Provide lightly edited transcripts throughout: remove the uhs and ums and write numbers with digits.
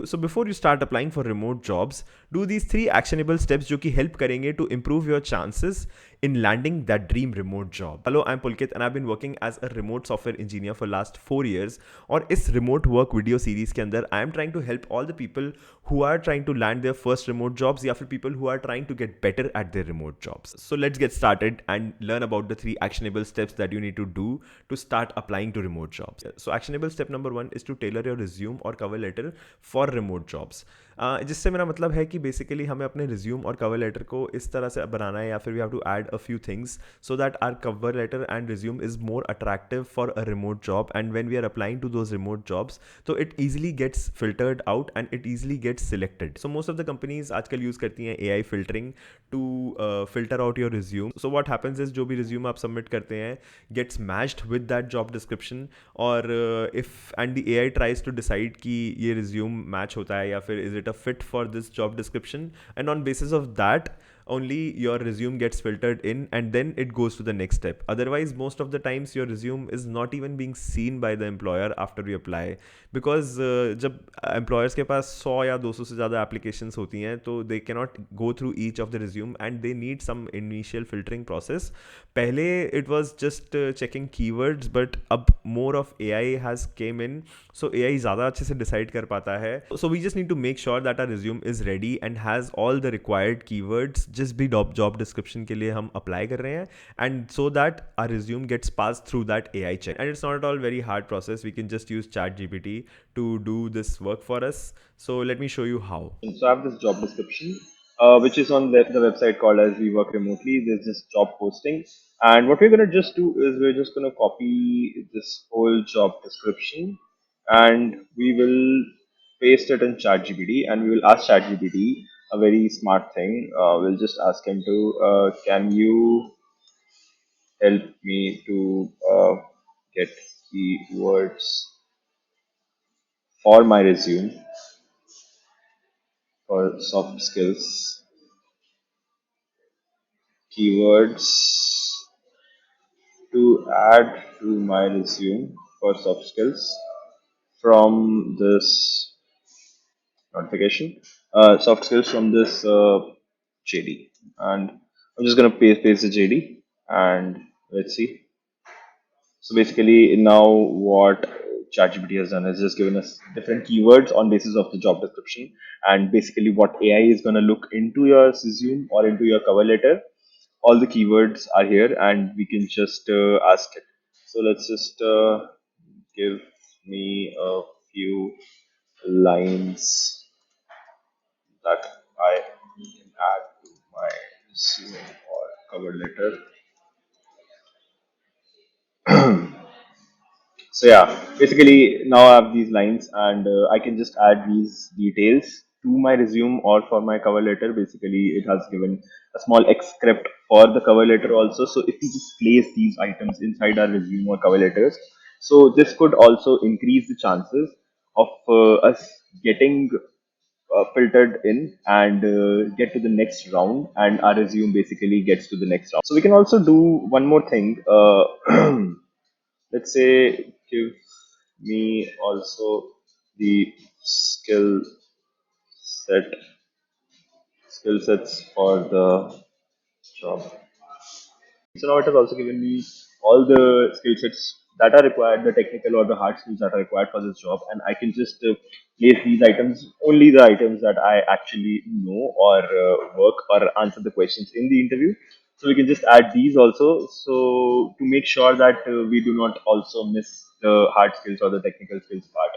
So before you start applying for remote jobs, do these 3 actionable steps जो कि help करेंगे to improve your chances in landing that dream remote job. Hello, I'm Pulkit and I've been working as a remote software engineer for last 4 years. और इस remote work video series के अंदर I am trying to help all the people who are trying to land their first remote jobs या फिर people who are trying to get better at their remote jobs. So let's get started and learn about the 3 actionable steps that you need to do to start applying to remote jobs. So actionable step number 1 is to tailor your resume or cover letter for remote jobs. जिससे मेरा मतलब है कि basically हमें अपने resume और cover letter को इस तरह से बनाना है या फिर we have to add a few things so that our cover letter and resume is more attractive for a remote job and when we are applying to those remote jobs तो it easily gets filtered out and it easily gets selected. So most of the companies आजकल use करती हैं AI filtering to filter out your resume. So what happens is जो भी resume आप submit करते हैं gets matched with that job description और if and the AI tries to decide कि ये रिज्यूम मैच होता है या फिर is it a fit for this job description, and on basis of that only your resume gets filtered in and then it goes to the next step. Otherwise most of the times your resume is not even being seen by the employer after you apply because जब employers के पास 100 या 200 से ज़्यादा applications होती हैं तो they cannot go through each of the resume and they need some initial filtering process. पहले it was just checking keywords but अब more of AI has came in so AI ज़्यादा अच्छे से decide कर पाता है. So we just need to make sure that our resume is ready and has all the required keywords जिस भी job description के लिए हम अप्लाई कर रहे हैं and so that our resume gets pass through that AI check. And it's not at all very hard process. We can just use ChatGPT to do this work for us. So let me show you how. So I have this job description, which is on the website called as We Work Remotely. There's this job posting, and what we're gonna just do is we're just gonna copy this whole job description, and we will paste it in ChatGPT, and we will ask ChatGPT a very smart thing. We'll just ask him to, can you help me to get keywords for my resume for soft skills, keywords to add to my resume for soft skills from this notification, soft skills from this JD. And I'm just gonna paste the JD and let's see. So basically now what ChatGPT has done is just given us different keywords on basis of the job description, and basically what AI is going to look into your resume or into your cover letter. All the keywords are here and we can just ask it. So let's just give me a few lines that I can add to my resume or cover letter. So yeah, basically now I have these lines and I can just add these details to my resume or for my cover letter. Basically, it has given a small X script for the cover letter also. So if we just place these items inside our resume or cover letters, so this could also increase the chances of us getting filtered in and get to the next round, and our resume basically gets to the next round. So we can also do one more thing. Let's say give me also the set skill sets for the job. So now it has also given me all the skill sets that are required, the technical or the hard skills that are required for this job, and I can just place these items, only the items that I actually know or work or answer the questions in the interview. So we can just add these also, so to make sure that we do not also miss the hard skills or the technical skills part.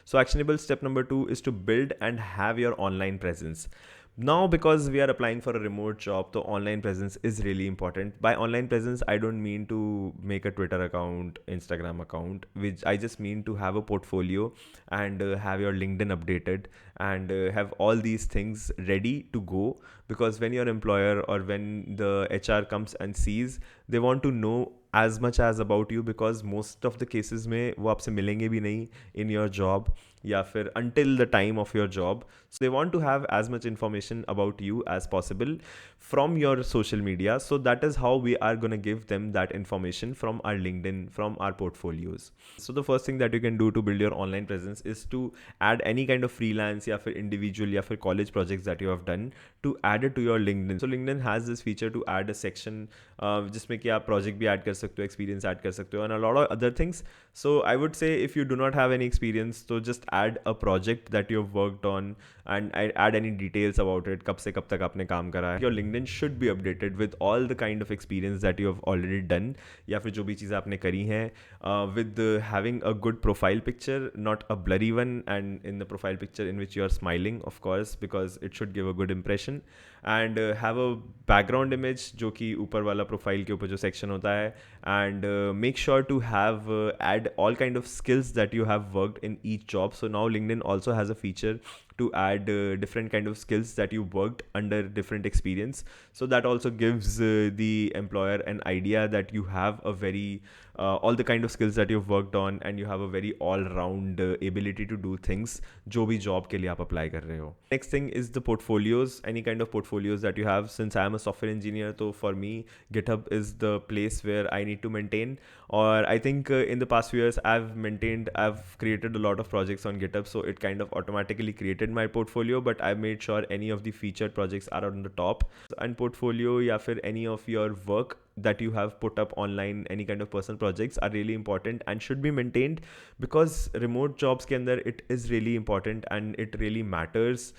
So actionable step number 2 is to build and have your online presence. Now because we are applying for a remote job, the online presence is really important. By online presence I don't mean to make a Twitter account, Instagram account, which I just mean to have a portfolio and have your LinkedIn updated and have all these things ready to go, because when your employer or when the HR comes and sees, they want to know as much as about you, because most of the cases में वो आपसे मिलेंगे भी नहीं in your job. या फिर until the time of your job. So they want to have as much information about you as possible from your social media. So that is how we are going to give them that information from our LinkedIn, from our portfolios. So the first thing that you can do to build your online presence is to add any kind of freelance या फिर individual या फिर college projects that you have done to add it to your LinkedIn. So LinkedIn has this feature to add a section जिसमें कि आप project भी add कर सकते हो, experience add कर सकते हो, and a lot of other things. So I would say if you do not have any experience, so just add a project that you've worked on and add any details about it. कब से कब तक आपने काम करा है. Your LinkedIn should be updated with all the kind of experience that you have already done या फिर जो भी चीज़ें आपने करी हैं, with having a good profile picture, not a blurry one, and in the profile picture in which you are smiling, of course, because it should give a good impression. And have a background image जो कि ऊपर वाला profile के ऊपर जो section होता है. And make sure to have add all kind of skills that you have worked in each job. So now LinkedIn also has a feature to add different kind of skills that you worked under different experience. So that also gives the employer an idea that you have a very all the kind of skills that you've worked on, and you have a very all-round ability to do things जो भी job के लिए आप apply कर रहे हो. Next thing is the portfolios, any kind of portfolios that you have. Since I am a software engineer, so for me GitHub is the place where I need to maintain. Or I think in the past few years I've created a lot of projects on GitHub, so it kind of automatically created my portfolio, but I made sure any of the featured projects are on the top. And portfolio या फिर any of your work that you have put up online, any kind of personal projects are really important and should be maintained, because remote jobs के अंदर it is really important and it really matters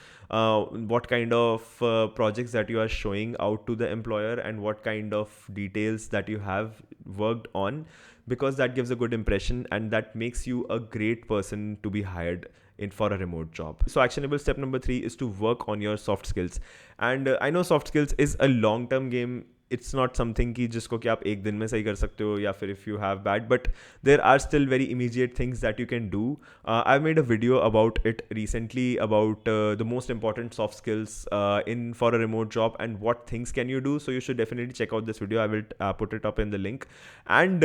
what kind of projects that you are showing out to the employer and what kind of details that you have worked on, because that gives a good impression and that makes you a great person to be hired in for a remote job. So actionable step number 3 is to work on your soft skills. And I know soft skills is a long term game. It's not something कि जिसको कि आप एक दिन में सही कर सकते हो या फिर if you have bad, but there are still very immediate things that you can do. I've made a video about it recently about the most important soft skills in for a remote job and what things can you do. So you should definitely check out this video. I will put it up in the link. And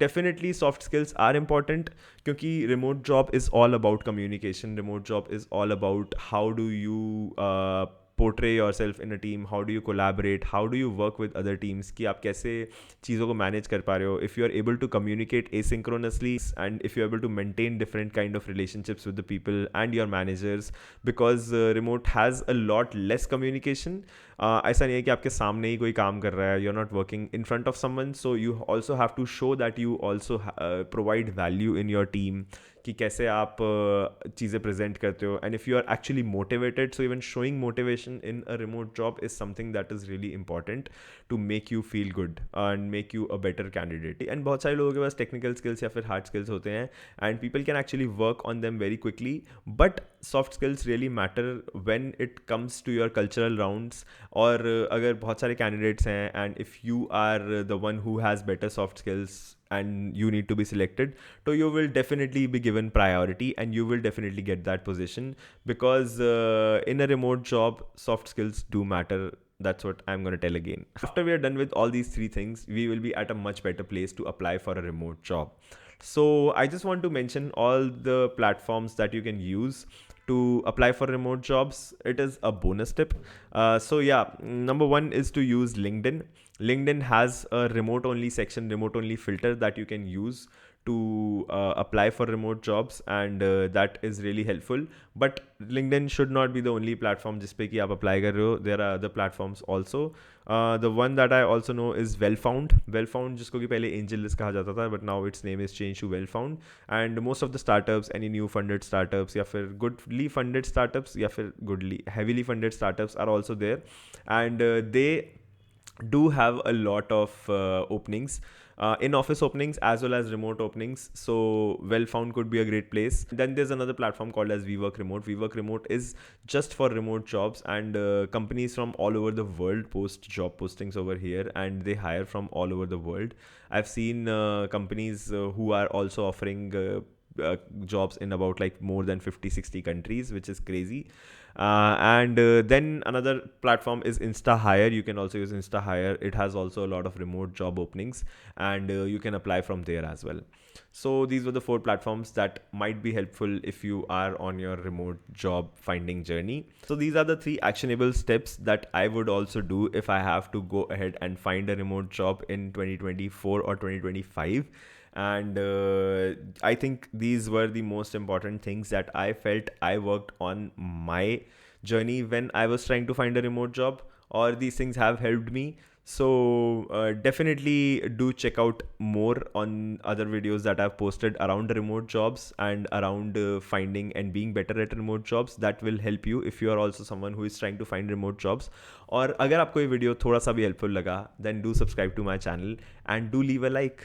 definitely soft skills are important क्योंकि remote job is all about communication. Remote job is all about how do you portray yourself in a team, how do you collaborate, how do you work with other teams, कि आप कैसे चीज़ों को manage कर पा रहे हो. If you are able to communicate asynchronously and if you are able to maintain different kind of relationships with the people and your managers, because remote has a lot less communication. ऐसा नहीं है कि आपके सामने ही कोई काम कर रहा है, you're not working in front of someone, so you also have to show that you also provide value in your team, कि कैसे आप चीज़ें प्रेजेंट करते हो. And if you are actually motivated, so even showing motivation in a remote job is something that is really important to make you feel good and make you a better candidate. And बहुत सारे लोगों के पास technical skills या फिर hard skills होते हैं and people can actually work on them very quickly, but soft skills really matter when it comes to your cultural rounds. और अगर बहुत सारे कैंडिडेट्स हैं and if you are the one who has better soft skills and you need to be selected, so you will definitely be given priority and you will definitely get that position, because in a remote job soft skills do matter. That's what I'm going to tell again. After we are done with all these 3 things, we will be at a much better place to apply for a remote job. So I just want to mention all the platforms that you can use to apply for remote jobs. It is a bonus tip. So yeah, number 1 is to use LinkedIn. LinkedIn has a remote only section, remote only filter that you can use to apply for remote jobs, and that is really helpful. But LinkedIn should not be the only platform जिस पे कि आप apply कर रहे हो. There are other platforms also. The one that I also know is Wellfound. Wellfound जिसको कि पहले AngelList कहा जाता था, but now its name is changed to Wellfound. And most of the startups, any new funded startups या फिर goodly funded startups या फिर heavily funded startups are also there, and they do have a lot of openings, in office openings as well as remote openings. So Wellfound could be a great place. Then there's another platform called as WeWork Remote. WeWork Remote is just for remote jobs, and companies from all over the world post job postings over here and they hire from all over the world. I've seen companies who are also offering jobs in about like more than 50-60 countries, which is crazy. And then another platform is Insta Hire. You can also use Insta Hire. It has also a lot of remote job openings, and you can apply from there as well. So these were the 4 platforms that might be helpful if you are on your remote job finding journey. So these are the 3 actionable steps that I would also do if I have to go ahead and find a remote job in 2024 or 2025. And I think these were the most important things that I felt I worked on my journey when I was trying to find a remote job, or these things have helped me. So definitely do check out more on other videos that I've posted around remote jobs and around finding and being better at remote jobs. That will help you if you are also someone who is trying to find remote jobs. और अगर आपको ये video थोड़ा सा भी helpful लगा, then do subscribe to my channel and do leave a like.